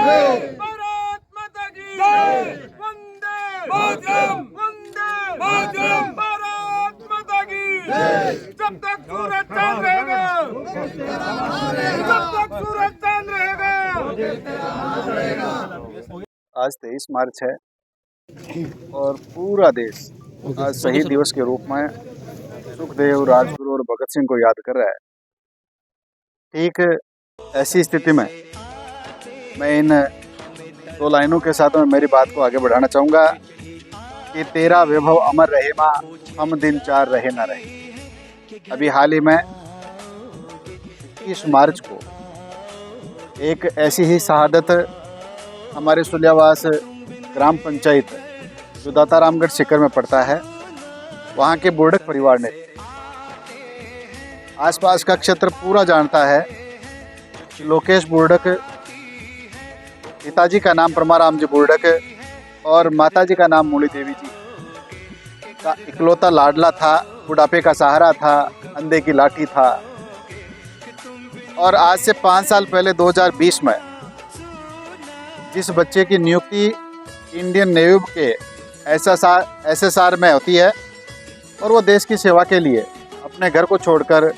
भारत माता की वंदे मातरम, वंदे मातरम, भारत माता की। जब तक सूरज चांद रहेगा, जब तक सूरज चांद रहेगा। आज 23 मार्च है और पूरा देश आज शहीद दिवस के रूप में सुखदेव, राजगुरु और भगत सिंह को याद कर रहा है। ठीक ऐसी स्थिति में मैं इन दो लाइनों के साथ में मेरी बात को आगे बढ़ाना चाहूँगा कि तेरा वैभव अमर रहे माँ, हम दिन चार रहे ना रहे। अभी हाल ही में 21 मार्च को एक ऐसी ही शहादत हमारे सुलियावास ग्राम पंचायत जो दातारामगढ़ शिकर में पड़ता है, वहाँ के बुर्डक परिवार ने, आसपास का क्षेत्र पूरा जानता है कि लोकेश बुर्डक, पिताजी का नाम परमाराम जी बुर्डक और माताजी का नाम मूली देवी जी का इकलौता लाडला था, बुढ़ापे का सहारा था, अंधे की लाठी था। और आज से 5 साल पहले 2020 में जिस बच्चे की नियुक्ति इंडियन नेवी के SSR में होती है और वो देश की सेवा के लिए अपने घर को छोड़कर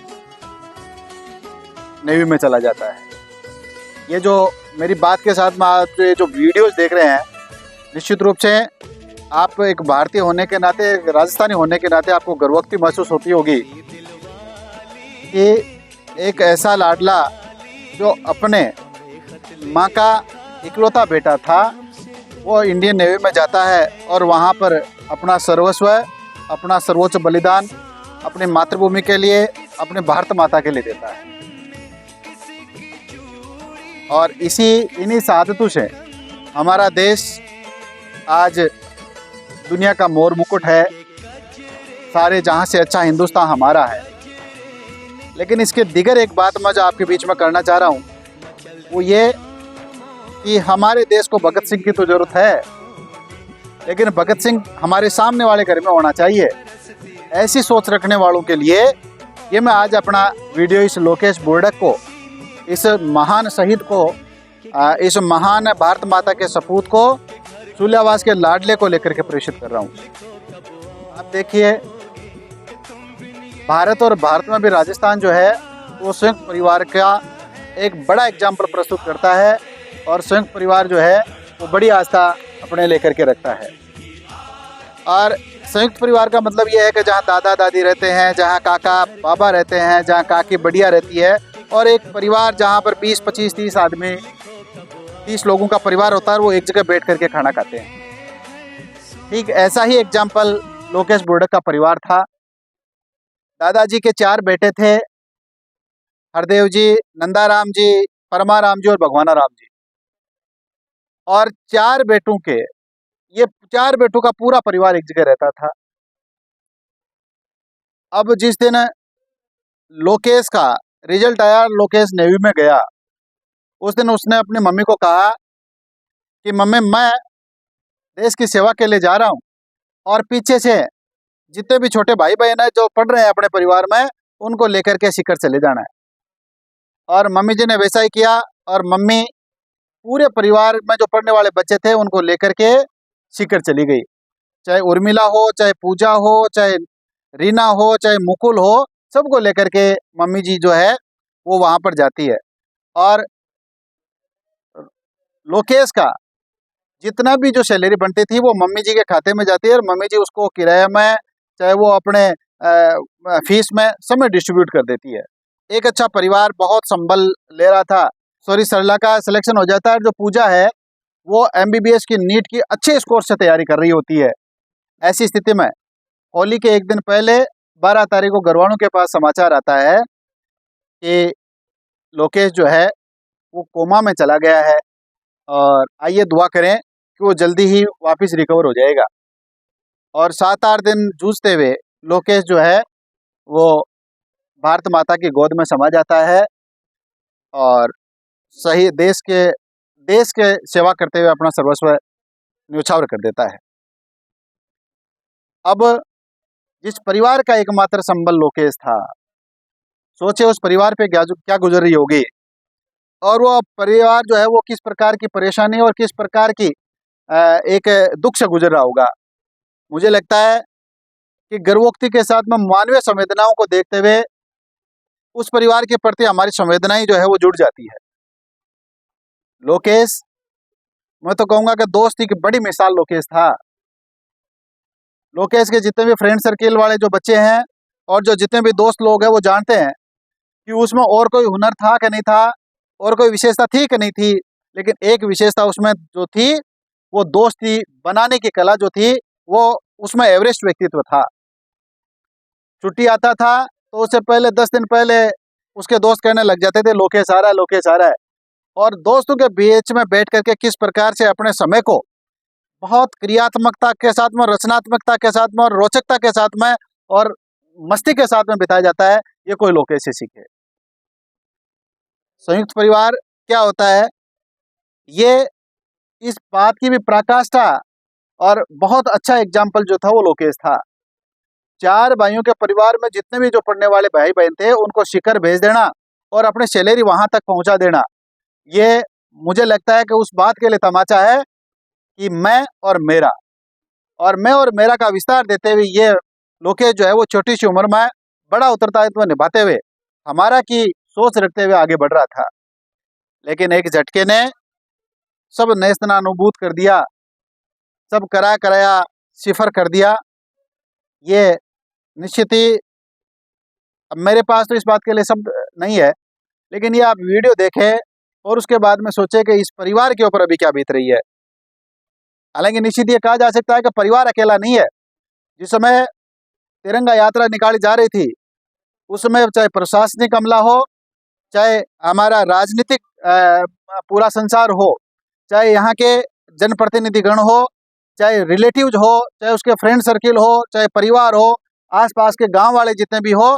नेवी में चला जाता है। ये जो मेरी बात के साथ में आप ये जो वीडियोस देख रहे हैं, निश्चित रूप से आप एक भारतीय होने के नाते, एक राजस्थानी होने के नाते आपको गर्वोक्ति महसूस होती होगी कि एक ऐसा लाडला जो अपने माँ का इकलौता बेटा था, वो इंडियन नेवी में जाता है और वहाँ पर अपना सर्वस्व, अपना सर्वोच्च बलिदान अपनी मातृभूमि के लिए, अपने भारत माता के लिए देता है। और इन्हीं शहादतों से हमारा देश आज दुनिया का मोर मुकुट है। सारे जहाँ से अच्छा हिंदुस्तान हमारा है। लेकिन इसके दिगर एक बात मैं जो आपके बीच में करना चाह रहा हूँ वो ये कि हमारे देश को भगत सिंह की तो ज़रूरत है, लेकिन भगत सिंह हमारे सामने वाले घर में होना चाहिए। ऐसी सोच रखने वालों के लिए ये मैं आज अपना वीडियो इस लोकेश बुर्डक को, इस महान शहीद को, इस महान भारत माता के सपूत को, सुलियावास के लाडले को लेकर के प्रेषित कर रहा हूँ। आप देखिए, भारत और भारत में भी राजस्थान जो है वो संयुक्त परिवार का एक बड़ा एग्जाम्पल प्रस्तुत करता है और संयुक्त परिवार जो है वो बड़ी आस्था अपने लेकर के रखता है। और संयुक्त परिवार का मतलब ये है कि जहाँ दादा दादी रहते हैं, जहाँ काका बाबा रहते हैं, जहाँ काकी बढ़िया रहती है, और एक परिवार जहाँ पर 20, 25, 30 आदमी, 30 लोगों का परिवार होता है, वो एक जगह बैठ करके खाना खाते हैं। ठीक ऐसा ही एग्जाम्पल लोकेश बुर्डक का परिवार था। दादाजी के 4 बेटे थे, हरदेव जी, नंदाराम जी, परमाराम जी और भगवाना राम जी। और 4 बेटों का पूरा परिवार एक जगह रहता था। अब जिस दिन लोकेश का रिजल्ट आया, लोकेश नेवी में गया, उस दिन उसने अपनी मम्मी को कहा कि मम्मी मैं देश की सेवा के लिए जा रहा हूँ और पीछे से जितने भी छोटे भाई बहन हैं जो पढ़ रहे हैं अपने परिवार में, उनको लेकर के सीकर चले जाना है। और मम्मी जी ने वैसा ही किया और मम्मी पूरे परिवार में जो पढ़ने वाले बच्चे थे उनको लेकर के सीकर चली गई। चाहे उर्मिला हो, चाहे पूजा हो, चाहे रीना हो, चाहे मुकुल हो, सबको लेकर के मम्मी जी जो है वो वहाँ पर जाती है। और लोकेश का जितना भी जो सैलरी बनती थी वो मम्मी जी के खाते में जाती है और मम्मी जी उसको किराए में, चाहे वो अपने फीस में, सब में डिस्ट्रीब्यूट कर देती है। एक अच्छा परिवार बहुत संभल ले रहा था। सरला का सिलेक्शन हो जाता है। जो पूजा है वो MBBS की नीट की अच्छे स्कोर से तैयारी कर रही होती है। ऐसी स्थिति में होली के एक दिन पहले 12 तारीख को घरवालों के पास समाचार आता है कि लोकेश जो है वो कोमा में चला गया है और आइए दुआ करें कि वो जल्दी ही वापस रिकवर हो जाएगा। और 7-8 दिन जूझते हुए लोकेश जो है वो भारत माता की गोद में समा जाता है और सही देश के सेवा करते हुए अपना सर्वस्व न्यौछावर कर देता है। अब जिस परिवार का एकमात्र संबल लोकेश था, सोचे उस परिवार पे क्या गुजर रही होगी। और वो परिवार जो है वो किस प्रकार की परेशानी और किस प्रकार की एक दुख से गुजर रहा होगा। मुझे लगता है कि गर्वोक्ति के साथ में मानवीय संवेदनाओं को देखते हुए उस परिवार के प्रति हमारी संवेदनाएं जो है वो जुड़ जाती है। लोकेश, मैं तो कहूँगा कि दोस्ती की बड़ी मिसाल लोकेश था। लोकेश के जितने भी फ्रेंड सर्किल वाले जो बच्चे हैं और जो जितने भी दोस्त लोग हैं वो जानते हैं कि उसमें और कोई हुनर था कि नहीं था, और कोई विशेषता थी कि नहीं थी, लेकिन एक विशेषता उसमें जो थी वो दोस्ती बनाने की कला जो थी वो उसमें एवरेस्ट व्यक्तित्व था। छुट्टी आता था तो उससे पहले 10 दिन पहले उसके दोस्त कहने लग जाते थे लोकेश आ रहा है, लोकेश आ रहा है। और दोस्तों के बीच में बैठ करके किस प्रकार से अपने समय को बहुत क्रियात्मकता के साथ में, रचनात्मकता के साथ में और रोचकता के साथ में और मस्ती के साथ में बिताया जाता है, ये कोई लोकेश से सीखे। संयुक्त परिवार क्या होता है, ये इस बात की भी पराकाष्ठा और बहुत अच्छा एग्जाम्पल जो था वो लोकेश था। 4 भाइयों के परिवार में जितने भी जो पढ़ने वाले भाई बहन थे उनको शिखर भेज देना और अपने सैलरी वहां तक पहुंचा देना, ये मुझे लगता है कि उस बात के लिए तमाचा है कि मैं और मेरा का विस्तार देते हुए ये लोकेश जो है वो छोटी सी उम्र में बड़ा उत्तरदायित्व निभाते हुए हमारा की सोच रखते हुए आगे बढ़ रहा था। लेकिन एक झटके ने सब नेस्तनाबूद कर दिया, सब कराया सिफर कर दिया। ये निश्चित ही, अब मेरे पास तो इस बात के लिए शब्द नहीं है, लेकिन ये आप वीडियो देखें और उसके बाद में सोचे कि इस परिवार के ऊपर अभी क्या बीत रही है। हालांकि निश्चित ये कहा जा सकता है कि परिवार अकेला नहीं है। जिस समय तिरंगा यात्रा निकाली जा रही थी उस समय चाहे प्रशासनिक अमला हो, चाहे हमारा राजनीतिक पूरा संसार हो, चाहे यहाँ के जनप्रतिनिधिगण हो, चाहे रिलेटिव्स हो, चाहे उसके फ्रेंड सर्किल हो, चाहे परिवार हो, आसपास के गांव वाले जितने भी हो,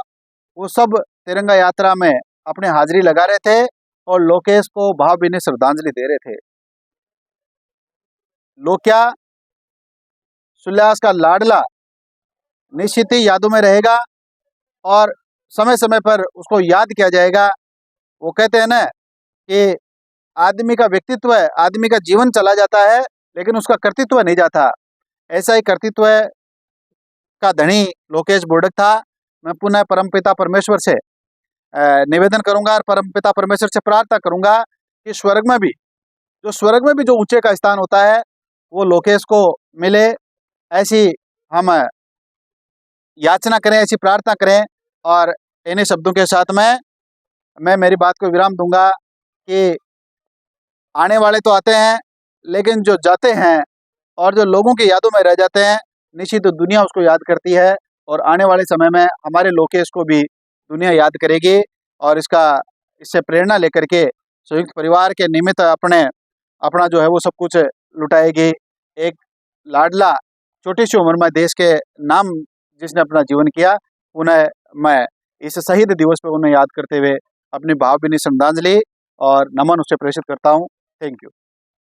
वो सब तिरंगा यात्रा में अपने हाजिरी लगा रहे थे और लोकेश को भावभीनी श्रद्धांजलि दे रहे थे। लोक्या सुल्यास का लाडला निश्चित ही यादों में रहेगा और समय समय पर उसको याद किया जाएगा। वो कहते हैं ना कि आदमी का व्यक्तित्व है, आदमी का जीवन चला जाता है लेकिन उसका कर्तृत्व नहीं जाता। ऐसा ही कर्तृत्व का धनी लोकेश बोर्डक था। मैं पुनः परमपिता परमेश्वर से निवेदन करूंगा और परमपिता परमेश्वर से प्रार्थना करूंगा कि स्वर्ग में भी जो ऊंचे का स्थान होता है वो लोकेश को मिले, ऐसी हम याचना करें, ऐसी प्रार्थना करें। और इन्हीं शब्दों के साथ में मैं मेरी बात को विराम दूंगा कि आने वाले तो आते हैं लेकिन जो जाते हैं और जो लोगों की यादों में रह जाते हैं, निश्चित तो दुनिया उसको याद करती है और आने वाले समय में हमारे लोकेश को भी दुनिया याद करेगी और इससे प्रेरणा लेकर के संयुक्त परिवार के निमित्त अपना जो है वो सब कुछ लुटाएगी। एक लाडला छोटी सी उम्र में देश के नाम जिसने अपना जीवन किया, उन्हें मैं इस शहीद दिवस पर उन्हें याद करते हुए अपनी भावभीनी श्रद्धांजलि और नमन उससे प्रेषित करता हूँ। Thank you.